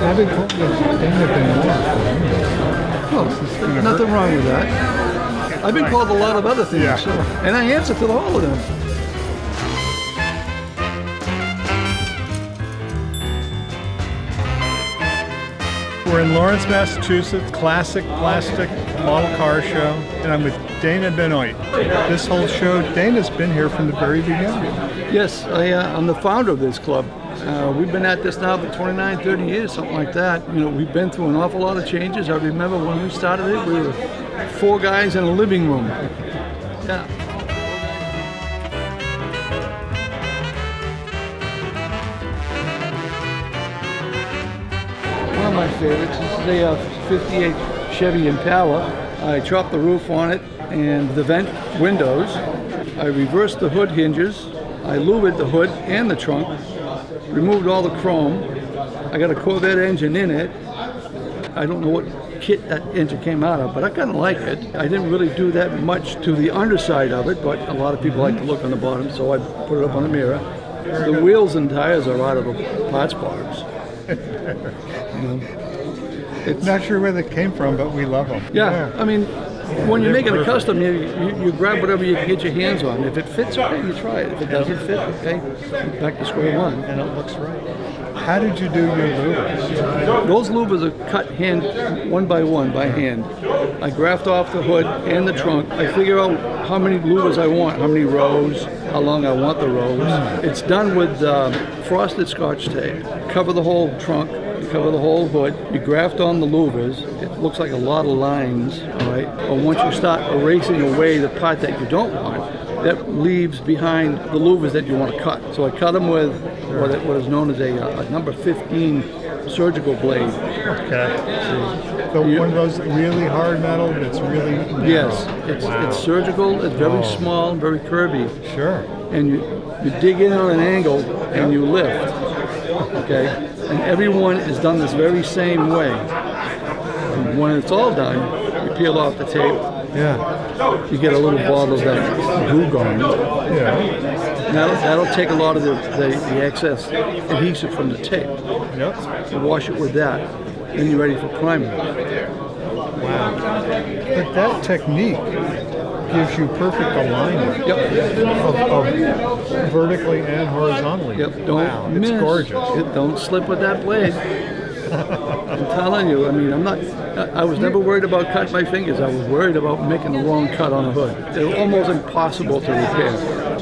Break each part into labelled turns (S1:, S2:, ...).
S1: I've been called Dana Benoit.
S2: Well, there's nothing wrong with that. I've been called a lot of other things,
S1: Yeah.
S2: so, and I answer to all of them.
S1: We're in Lawrence, Massachusetts, classic plastic model car show, and I'm with Dana Benoit. This whole show, Dana's been here from the very beginning.
S2: Yes, I'm the founder of this club. We've been at this now for 29, 30 years, something like that. You know, we've been through an awful lot of changes. I remember when we started it, we were 4 guys in a living room. Yeah. One of my favorites is a 58 Chevy Impala. I chopped the roof on it and the vent windows. I reversed the hood hinges. I louvered the hood and the trunk. Removed all the chrome. I got a Corvette engine in it. I don't know what kit that engine came out of, but I kind of like it. I didn't really do that much to the underside of it, but a lot of people like to look on the bottom, so I put it up on the mirror. The wheels and tires are out of the parts box.
S1: It's not sure where they came from, but we love them.
S2: Yeah, I mean, when you're making a custom, you grab whatever you can get your hands on. If it fits, okay, you try it. If it doesn't fit, okay, back to square one.
S1: And it looks right. How did you do your louvers?
S2: Those louvers are cut one by hand. I graft off the hood and the trunk. I figure out how many louvers I want, how many rows, how long I want the rows. It's done with frosted Scotch tape. Cover the whole trunk. You cover the whole hood, you graft on the louvers. It looks like a lot of lines, all right? But once you start erasing away the part that you don't want, that leaves behind the louvers that you want to cut. So I cut them with what is known as a number 15 surgical blade.
S1: Okay. So one of those really hard metal that's really narrow.
S2: Yes, it's surgical, it's very small, very curvy.
S1: Sure.
S2: And you dig in on an angle and you lift, okay? And everyone is done this very same way. And when it's all done, you peel off the tape.
S1: Yeah.
S2: You get a little bottle of that glue gun.
S1: Yeah.
S2: That'll take a lot of the excess adhesive from the tape.
S1: Yep.
S2: You wash it with that, then you're ready for primer.
S1: Wow. But that technique gives you perfect alignment.
S2: Yep.
S1: Of vertically and horizontally.
S2: Yep.
S1: Wow, it's gorgeous.
S2: Don't slip with that blade. I'm telling you, I mean, I was never worried about cutting my fingers. I was worried about making the wrong cut on a hood. They're almost impossible to repair.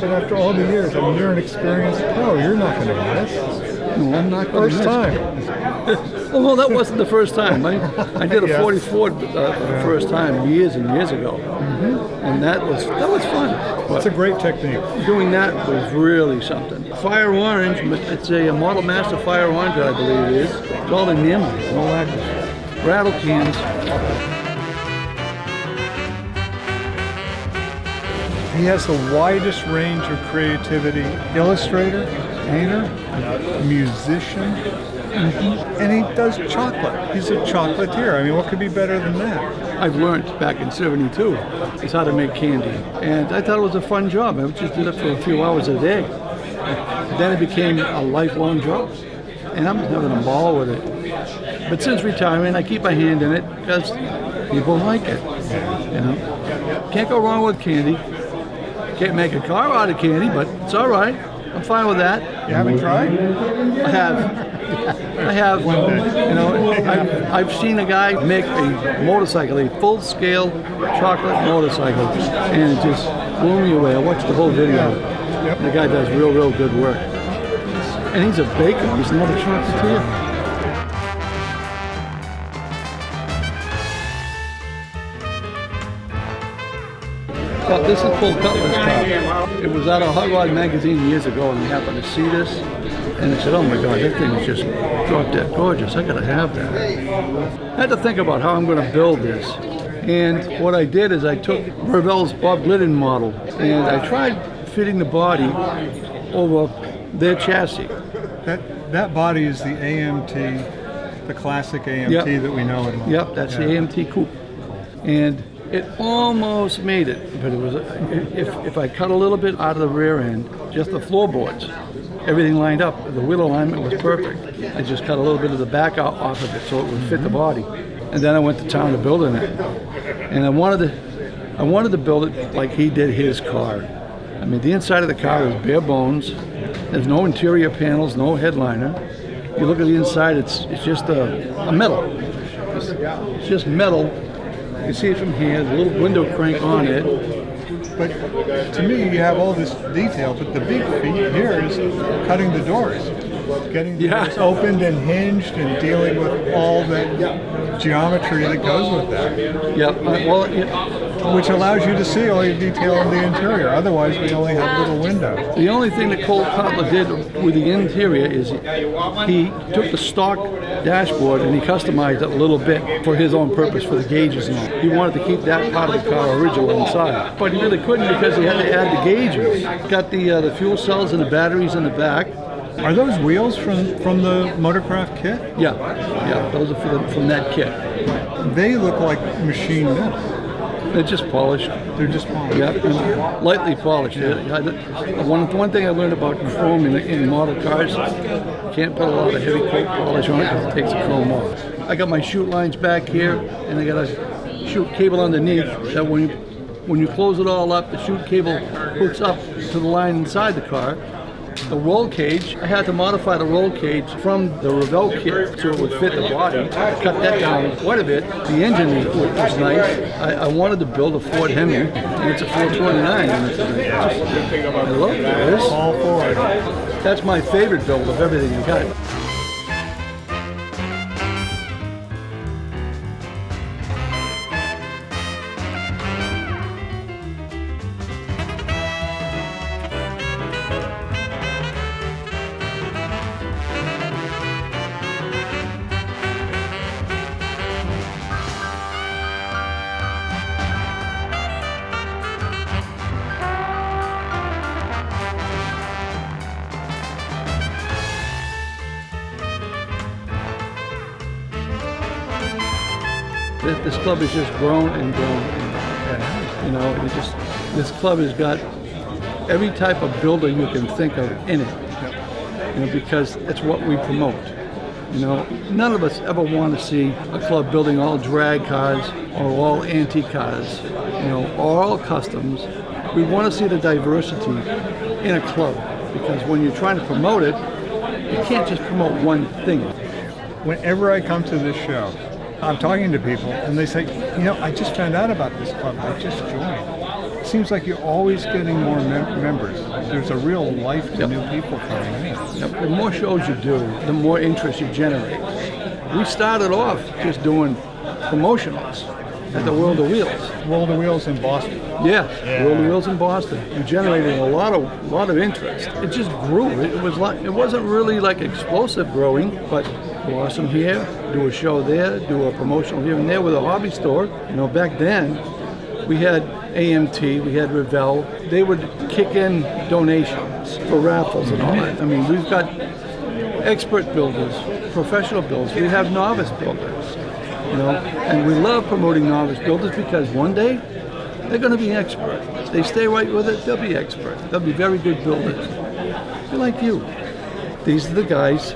S1: But after all the years, I mean, you're an experienced pro. You're not going to miss.
S2: No, I'm not going to
S1: First time.
S2: Well, that wasn't the first time. I did a 44 the first time years and years ago, and that was fun.
S1: It's a great technique.
S2: Doing that was really something. Fire orange, it's a Model Master Fire Orange, I believe it is. It's all enamel, all that rattle cans.
S1: He has the widest range of creativity. Illustrator, painter, musician, and he does chocolate. He's a chocolatier. I mean, what could be better than that?
S2: I've learned back in '72 is how to make candy, and I thought it was a fun job. I just did it for a few hours a day. Then it became a lifelong job, and I'm having a ball with it. But since retirement, I keep my hand in it because people like it. You know, can't go wrong with candy. Can't make a car out of candy, but it's all right. I'm fine with that.
S1: You haven't tried?
S2: I have. You know, I've seen a guy make a motorcycle, a full-scale chocolate motorcycle, and it just blew me away. I watched the whole video.
S1: Yep.
S2: The guy does real good work. And he's a baker. He's not a chocolatier. Well, this is Cole Cutler's car. It was out of Hot Rod magazine years ago, and I happened to see this, and I said, "Oh my God, that thing is just drop dead gorgeous. I gotta have that." I had to think about how I'm going to build this, and what I did is I took Revell's Bob Glidden model, and I tried fitting the body over their chassis.
S1: That body is the AMT, the classic AMT that we know.
S2: Yep, that's the AMT Coupe. And It almost made it, but it was if I cut a little bit out of the rear end, just the floorboards, everything lined up. The wheel alignment was perfect. I just cut a little bit of the back out off of it so it would fit the body. And then I went to town to building it. And I wanted to build it like he did his car. I mean, the inside of the car is bare bones. There's no interior panels, no headliner. You look at the inside, it's just a metal. It's just metal. You can see it from here. There's a little window crank on it.
S1: But to me, you have all this detail, but the big feat here is cutting the doors. Getting the doors opened and hinged and dealing with all the geometry that goes with that.
S2: Yeah,
S1: which allows you to see all your detail in the interior. Otherwise, we only have little windows.
S2: The only thing that Cole Cutler did with the interior is he took the stock dashboard and he customized it a little bit for his own purpose, for the gauges and all. He wanted to keep that part of the car original inside, but he really couldn't because he had to add the gauges. Got the fuel cells and the batteries in the back.
S1: Are those wheels from the Motorcraft kit?
S2: Yeah, those are from that kit.
S1: They look like machine metal.
S2: They're just polished.
S1: They're just polished.
S2: Yeah, lightly polished. Yeah. One thing I learned about chrome in model cars, you can't put a lot of heavy coat polish on it because it takes the chrome off. I got my chute lines back here, and I got a chute cable underneath that when you close it all up, the chute cable hooks up to the line inside the car. The roll cage, I had to modify the roll cage from the Revell kit so it would fit the body. Cut that down quite a bit. The engine was nice. I wanted to build a Ford Hemi, and it's a 429. I love this.
S1: All Ford.
S2: That's my favorite build of everything I got. This club has just grown and grown. You know, this club has got every type of builder you can think of in it. You know, because it's what we promote. You know, none of us ever want to see a club building all drag cars or all antique cars, you know, or all customs. We want to see the diversity in a club, because when you're trying to promote it, you can't just promote one thing.
S1: Whenever I come to this show, I'm talking to people and they say, you know, I just found out about this club. I just joined. It seems like you're always getting more members. There's a real life to new people coming in.
S2: The more shows you do, the more interest you generate. We started off just doing promotionals at the World of Wheels.
S1: World of Wheels in Boston.
S2: Yeah. World of Wheels in Boston. We generated a lot of interest. It just grew. It wasn't really like explosive growing, but blossom here, do a show there, do a promotional here and there with a hobby store. You know, back then we had AMT, we had Revell. They would kick in donations for raffles and all that. I mean, we've got expert builders, professional builders. We have novice builders. You know, and we love promoting novice builders because one day they're going to be expert. They stay right with it, they'll be expert. They'll be very good builders. They're like you. These are the guys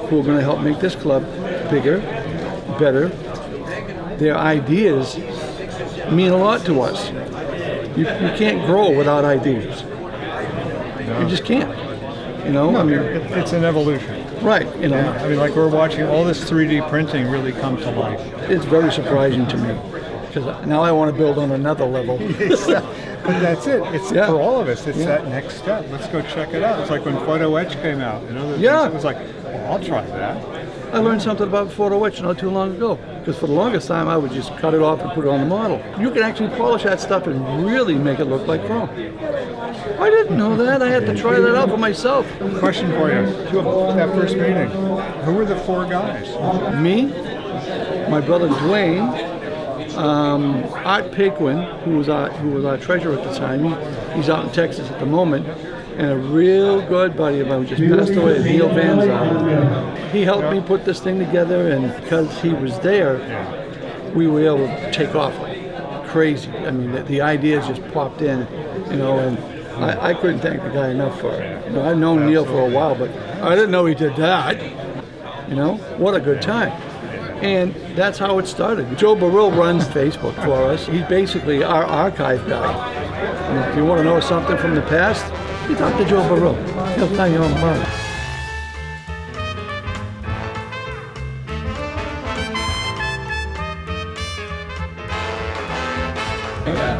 S2: who are going to help make this club bigger, better. Their ideas mean a lot to us. You can't grow without ideas. You just can't. You know,
S1: no, I mean, it's an evolution.
S2: Right, you know.
S1: I mean, like we're watching all this 3D printing really come to life.
S2: It's very surprising to me, because now I want to build on another level.
S1: But that's it. It's for all of us. It's that next step. Let's go check it out. It's like when Photo Etch came out. And other things. It was like, well, I'll try that.
S2: I learned something about Photo Etch not too long ago, because for the longest time I would just cut it off and put it on the model. You can actually polish that stuff and really make it look like chrome. I didn't know that. I had to try that out for myself.
S1: Question for you. That first meeting, who were the four guys?
S2: Me, my brother Dwayne, Art Paquin, who was our treasurer at the time. He's out in Texas at the moment, and a real good buddy of mine who just passed away, Neil Van Zyl. He helped me put this thing together, and because he was there, we were able to take off like crazy. I mean, the ideas just popped in, you know, and I couldn't thank the guy enough for it. You know, I've known Neil for a while, but I didn't know he did that. You know, what a good time. And that's how it started. Joe Burrell runs Facebook for us. He's basically our archive guy. And if you want to know something from the past, you talk to Joe Burrell. He'll tell you all about it.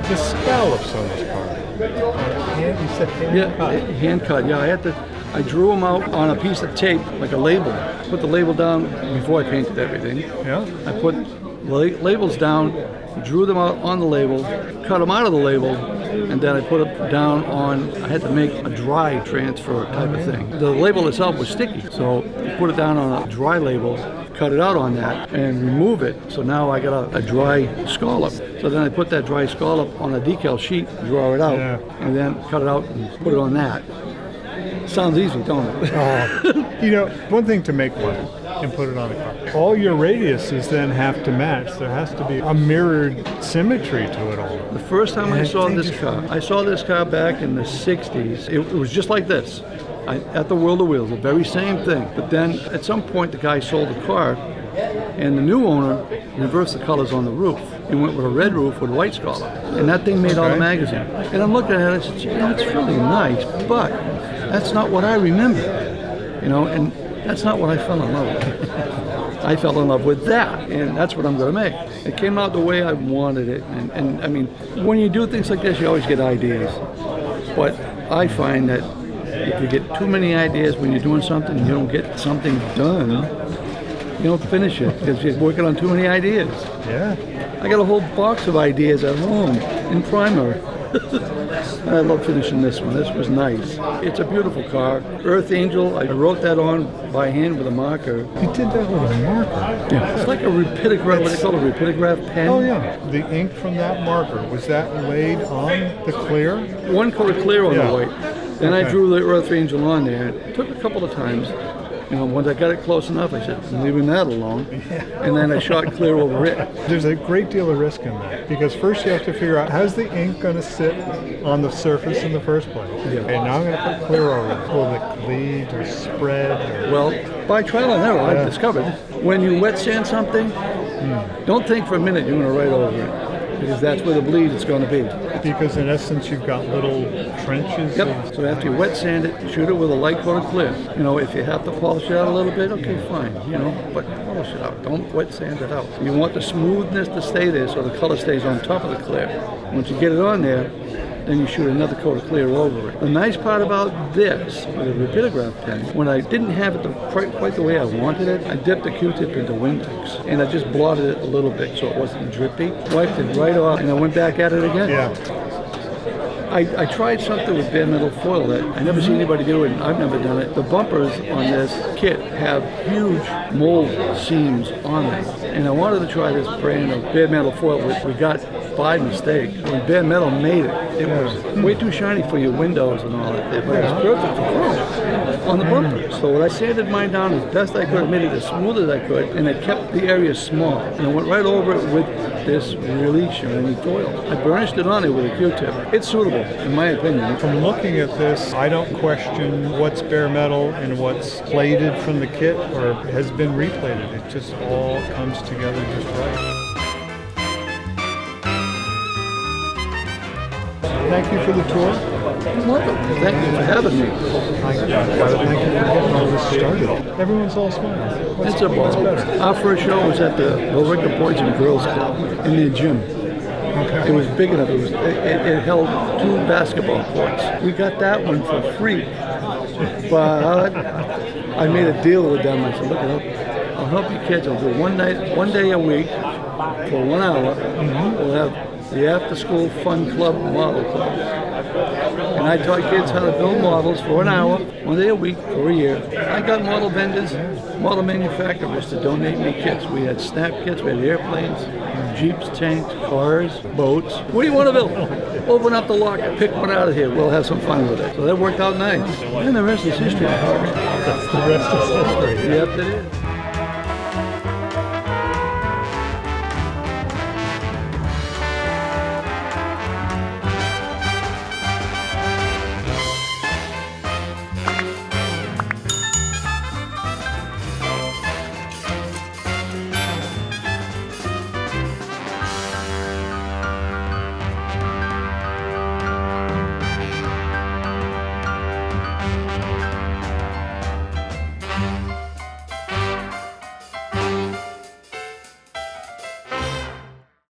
S1: The scallops on this car. You said hand cut.
S2: Hand cut. Yeah, I drew them out on a piece of tape, like a label. Put the label down before I painted everything.
S1: Yeah.
S2: I put labels down, drew them out on the label, cut them out of the label, and then I put it down on, I had to make a dry transfer type of thing. The label itself was sticky, so I put it down on a dry label, cut it out on that, and remove it. So now I got a dry scallop. So then I put that dry scallop on a decal sheet, draw it out, and then cut it out and put it on that. Sounds easy, don't it?
S1: Oh. You know, one thing to make one and put it on a car. All your radiuses then have to match. There has to be a mirrored symmetry to it all.
S2: The first time I saw this car back in the 60s. It was just like this. At the World of Wheels, the very same thing. But then at some point the guy sold the car and the new owner reversed the colors on the roof. He went with a red roof with a white scallop. And that thing made all the magazine. And I'm looking at it and I said, you know, it's really nice, but that's not what I remember. You know, and that's not what I fell in love with. I fell in love with that, and that's what I'm going to make. It came out the way I wanted it. And I mean, when you do things like this, you always get ideas. But I find that if you get too many ideas when you're doing something and you don't get something done, you don't finish it because you're working on too many ideas.
S1: Yeah.
S2: I got a whole box of ideas at home in primary. I love finishing this one. This was nice. It's a beautiful car. Earth Angel, I wrote that on by hand with a marker.
S1: You did that with a marker?
S2: Yeah. It's like a rapidograph, what they call a rapidograph pen.
S1: Oh yeah. The ink from that marker, was that laid on the clear?
S2: One coat of clear on the white. Then I drew the Earth Angel on there. It took a couple of times. You know, once I got it close enough, I said, I'm leaving that alone. And then I shot clear over it.
S1: There's a great deal of risk in that because first you have to figure out how's the ink going to sit on the surface in the first place.
S2: Yeah.
S1: Okay, now I'm going to put clear over it. Will it cleave or spread?
S2: Well, by trial and error, I've discovered when you wet sand something, don't think for a minute you're going to write over it because that's where the bleed is going to be.
S1: Because in essence you've got little trenches.
S2: Yep. So after you wet sand it, shoot it with a light coat of clear. You know, if you have to polish it out a little bit, okay, fine. You know, but polish it out. Don't wet sand it out. You want the smoothness to stay there so the color stays on top of the clear. Once you get it on there, then you shoot another coat of clear over it. The nice part about this, with a rapidograph pen, when I didn't have it quite the way I wanted it, I dipped the Q-tip into Windex, and I just blotted it a little bit so it wasn't drippy. Wiped it right off, and I went back at it again.
S1: Yeah.
S2: I tried something with bare metal foil that I never seen anybody do it, and I've never done it. The bumpers on this kit have huge mold seams on them, and I wanted to try this brand of bare metal foil, which we got by mistake. When Bare Metal made it, it was way too shiny for your windows and all that, but it was perfect for chrome on the bumpers. So when I sanded mine down as best I could, I made it as smooth as I could, and I kept the area small, and I went right over it with this really shiny foil. I burnished it on it with a Q-tip. It's suitable, in my opinion.
S1: From looking at this, I don't question what's bare metal and what's plated from the kit or has been replated. It just all comes together just right. Thank you for the tour.
S2: You're welcome. Thank you for having me.
S1: Thank you for getting all this started. Everyone's all smiling.
S2: It's a
S1: what's better?
S2: Our first show was at the Louvered Boys and Girls Club in their gym.
S1: Okay.
S2: It was big enough. It held 2 basketball courts. We got that one for free. But I made a deal with them. I said, look, I'll help you kids. I'll do one day a week for 1 hour. We'll have the after-school fun club model club. And I taught kids how to build models for 1 hour, 1 day a week for a year. I got model vendors, model manufacturers to donate me kits. We had snap kits, we had airplanes, Jeeps, tanks, cars, boats. What do you want to build? Open up the locker, pick one out of here. We'll have some fun with it. So that worked out nice. And the rest is history.
S1: The rest is history.
S2: Yep, it is.